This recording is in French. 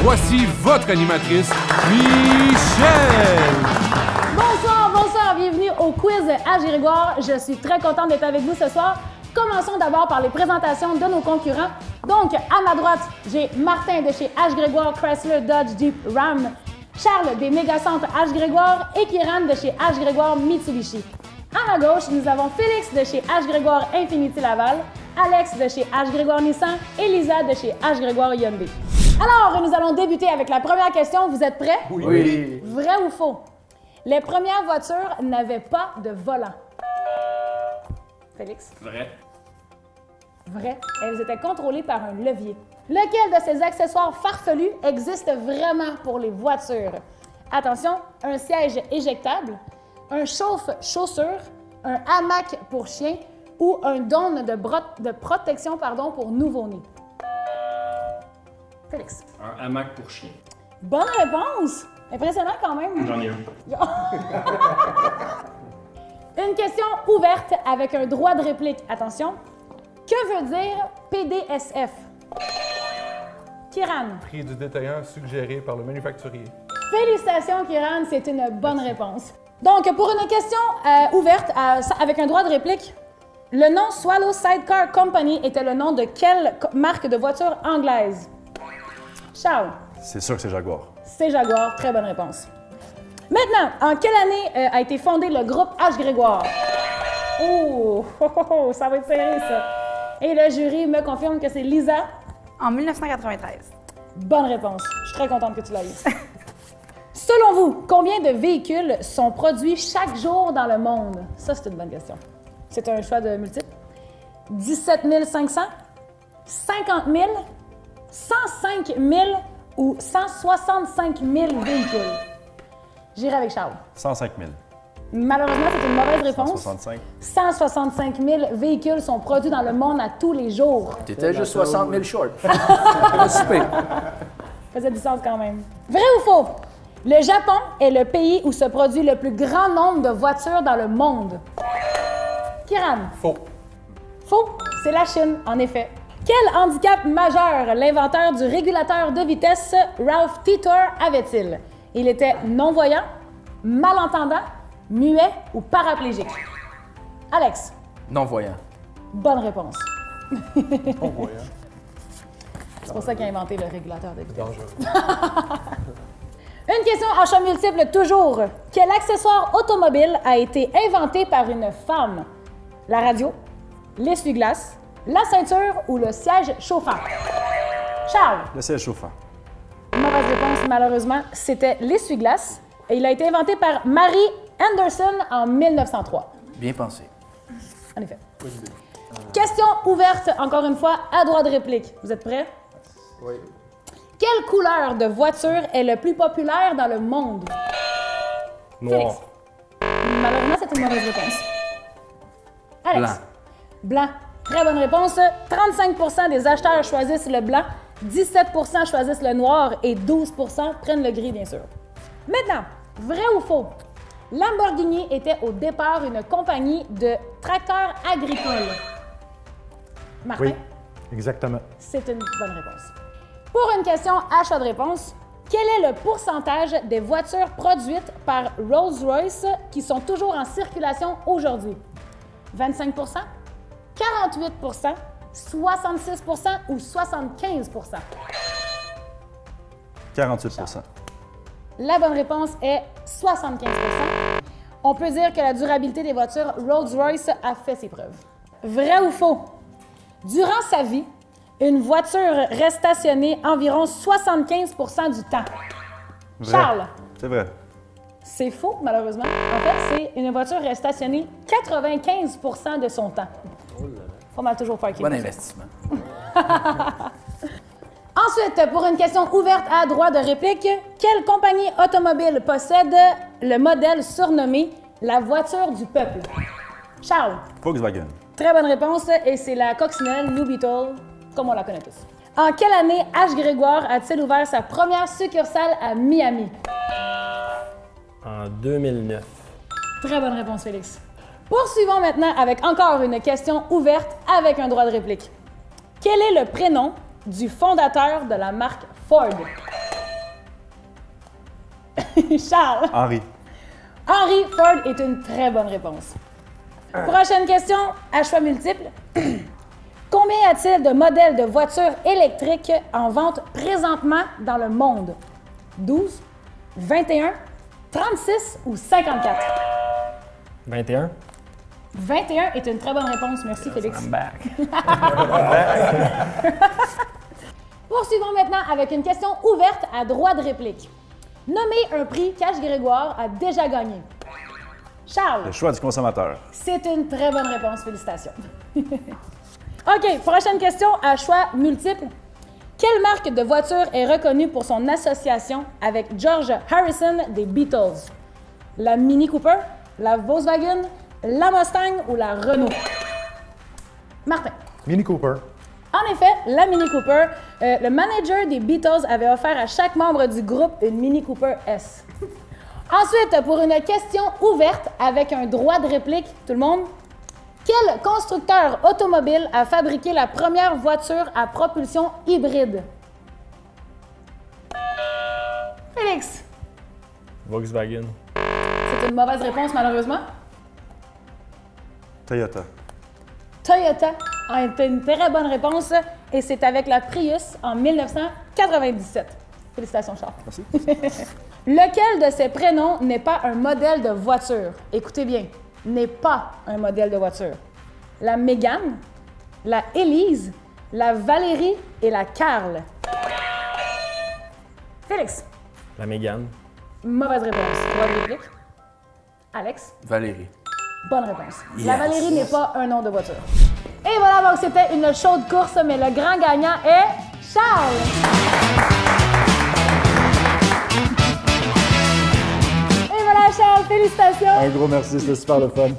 voici votre animatrice, Michel! Bonsoir, bonsoir, bienvenue au quiz H. Grégoire. Je suis très contente d'être avec vous ce soir. Commençons d'abord par les présentations de nos concurrents. Donc, à ma droite, j'ai Martin de chez H. Grégoire Chrysler Dodge Jeep Ram, Charles des Mégacentres H. Grégoire et Kiran de chez H. Grégoire Mitsubishi. À ma gauche, nous avons Félix de chez H. Grégoire Infiniti Laval, Alex de chez H. Grégoire Nissan et Lisa de chez H. Grégoire Hyundai. Alors, nous allons débuter avec la première question. Vous êtes prêts? Oui. Vrai ou faux? Les premières voitures n'avaient pas de volant. Félix? Vrai. Vrai. Elles étaient contrôlées par un levier. Lequel de ces accessoires farfelus existe vraiment pour les voitures? Attention, un siège éjectable, un chauffe-chaussure, un hamac pour chien ou un dôme de protection pour nouveau-nés. Félix. Un hamac pour chien. Bonne réponse! Impressionnant quand même. J'en ai un. Une question ouverte avec un droit de réplique. Attention. Que veut dire PDSF? Kiran. Prix du détaillant suggéré par le manufacturier. Félicitations, Kiran, c'est une bonne réponse. Donc, pour une question ouverte avec un droit de réplique, le nom Swallow Sidecar Company était le nom de quelle marque de voiture anglaise? Charles. C'est sûr que c'est Jaguar. C'est Jaguar, très bonne réponse. Maintenant, en quelle année a été fondé le groupe H. Grégoire? Oh, ça va être serré, ça. Et le jury me confirme que c'est Lisa. En 1993. Bonne réponse. Je suis très contente que tu l'aies eu. Selon vous, combien de véhicules sont produits chaque jour dans le monde? Ça, c'est une bonne question. C'est un choix de multiples. 17 500, 50 000, 105 000 ou 165 000 véhicules? J'irai avec Charles. 105 000. Malheureusement, c'est une mauvaise réponse. 165. 165 000 véhicules sont produits dans le monde à tous les jours. T'étais juste 60 000 short. Ça faisait du sens quand même. Vrai ou faux? Le Japon est le pays où se produit le plus grand nombre de voitures dans le monde. Kiran. Faux. Faux, c'est la Chine, en effet. Quel handicap majeur l'inventeur du régulateur de vitesse Ralph Teeter avait-il? Il était non-voyant, malentendant, muet ou paraplégique? Alex. Non-voyant. Bonne réponse. Non-voyant. C'est pour ça qu'il a inventé le régulateur de vitesse. Dangereux. Une question en choix multiple toujours. Quel accessoire automobile a été inventé par une femme? La radio, l'essuie-glace, la ceinture ou le siège chauffant? Charles. Le siège chauffant. Mauvaise réponse, malheureusement. C'était l'essuie-glace. Et il a été inventé par Mary Anderson en 1903. Bien pensé. En effet. Question ouverte, encore une fois, à droit de réplique. Vous êtes prêts? Oui. Quelle couleur de voiture est le plus populaire dans le monde? Noir. Félix. Malheureusement, c'est une mauvaise réponse. Alex. Blanc. Blanc. Très bonne réponse. 35 des acheteurs choisissent le blanc, 17 choisissent le noir et 12 prennent le gris, bien sûr. Maintenant, vrai ou faux? Lamborghini était au départ une compagnie de tracteurs agricoles. Martin? Oui, exactement. C'est une bonne réponse. Pour une question à choix de réponse, quel est le pourcentage des voitures produites par Rolls-Royce qui sont toujours en circulation aujourd'hui? 25 48 66 ou 75 48 La bonne réponse est 75 On peut dire que la durabilité des voitures Rolls-Royce a fait ses preuves. Vrai ou faux? Durant sa vie, une voiture reste stationnée environ 75 du temps. Vrai. Charles. C'est vrai. C'est faux, malheureusement. En fait, c'est une voiture reste stationnée 95 de son temps. Faut mal toujours parker. Bon investissement. Ensuite, pour une question ouverte à droit de réplique, quelle compagnie automobile possède le modèle surnommé la voiture du peuple? Charles. Volkswagen. Très bonne réponse, et c'est la coccinelle New Beetle, comme on la connaît tous. En quelle année H. Grégoire a-t-il ouvert sa première succursale à Miami? En 2009. Très bonne réponse, Félix. Poursuivons maintenant avec encore une question ouverte avec un droit de réplique. Quel est le prénom du fondateur de la marque Ford? Charles. Henri. Henry Ford est une très bonne réponse. Prochaine question, à choix multiple. Combien y a-t-il de modèles de voitures électriques en vente présentement dans le monde? 12, 21, 36 ou 54? 21. 21 est une très bonne réponse. Merci, Félix. I'm back. Poursuivons maintenant avec une question ouverte à droit de réplique. Nommez un prix qu'H-Grégoire a déjà gagné. Charles. Le choix du consommateur. C'est une très bonne réponse. Félicitations. OK, prochaine question à choix multiple. Quelle marque de voiture est reconnue pour son association avec George Harrison des Beatles? La Mini Cooper, la Volkswagen, la Mustang ou la Renault? Martin. Mini Cooper. En effet, la Mini Cooper, le manager des Beatles avait offert à chaque membre du groupe une Mini Cooper S. Ensuite, pour une question ouverte avec un droit de réplique, tout le monde, quel constructeur automobile a fabriqué la première voiture à propulsion hybride? Félix. Volkswagen. C'est une mauvaise réponse, malheureusement. Toyota. Toyota a été une très bonne réponse et c'est avec la Prius en 1997. Félicitations, Charles. Merci. Lequel de ces prénoms n'est pas un modèle de voiture? Écoutez bien, n'est pas un modèle de voiture. La Mégane, la Élise, la Valérie et la Carl. Félix. La Mégane. Mauvaise réponse. Droit de réplique. Alex. Valérie. Bonne réponse. Yes. La Valérie n'est pas un nom de voiture. Et voilà, donc c'était une chaude course, mais le grand gagnant est Charles. Et voilà, Charles, félicitations. Un gros merci, c'était super le fun.